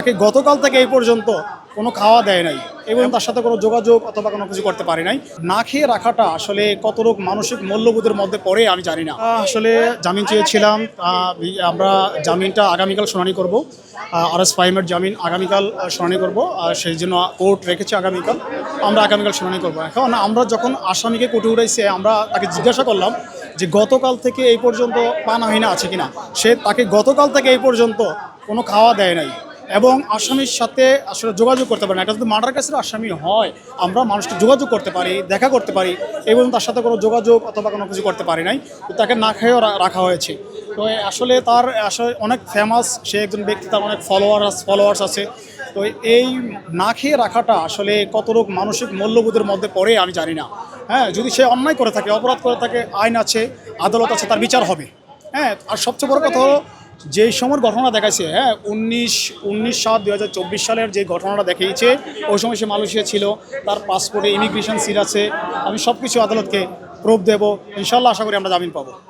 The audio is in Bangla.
তাকে গতকাল থেকে এই পর্যন্ত কোনো খাওয়া দেয় নাই এবং তার সাথে কোনো যোগাযোগ অথবা কোনো কিছু করতে পারি নাই। না খেয়ে রাখাটা আসলে কতটুক মানসিক মূল্যবোধের মধ্যে পড়ে আমি জানি না। আসলে জামিন চেয়েছিলাম, আমরা জামিনটা আগামীকাল শুনানি করব। RS ফাহিমের জামিন আগামীকাল শুনানি করব, সেই জন্য কোর্ট রেখেছে আগামীকাল। আমরা আগামীকাল শুনানি করবো। এখন আমরা যখন আসামিকে কোর্টে উঠাইছে, আমরা তাকে জিজ্ঞাসা করলাম যে গতকাল থেকে এই পর্যন্ত পানাহিনা আছে কিনা। সে তাকে গতকাল থেকে এই পর্যন্ত কোনো খাওয়া দেয় নাই এবং আসামির সাথে আসলে যোগাযোগ করতে পারে না। এটা যদি মার্ডার কেসের আসামি হয়, আমরা মানুষকে যোগাযোগ করতে পারি, দেখা করতে পারি এবং তার সাথে কোনো যোগাযোগ অথবা কোনো কিছু করতে পারি নাই। তাকে না খেয়েও রাখা হয়েছে। তো আসলে তার আসলে অনেক ফেমাস, সে একজন ব্যক্তি, তার অনেক ফলোয়ার্স আছে। তো এই না খেয়ে রাখাটা আসলে কতটুক মানসিক মূল্যবোধের মধ্যে পড়ে আমি জানি না। হ্যাঁ, যদি সে অন্যায় করে থাকে, অপরাধ করে থাকে, আইন আছে, আদালত আছে, তার বিচার হবে। হ্যাঁ, আর সবচেয়ে বড় কথা হলো যেই সময়ের ঘটনা দেখাইছে, 19/7/2024 সালের যে ঘটনাটা দেখিয়েছে, ওই সময় সে মালয়েশিয়া ছিল, তার পাসপোর্টে ইমিগ্রেশন সিল আছে। আমি সব কিছু আদালতকে প্রুফ দেবো, ইনশাল্লাহ আশা করি আমরা জামিন পাবো।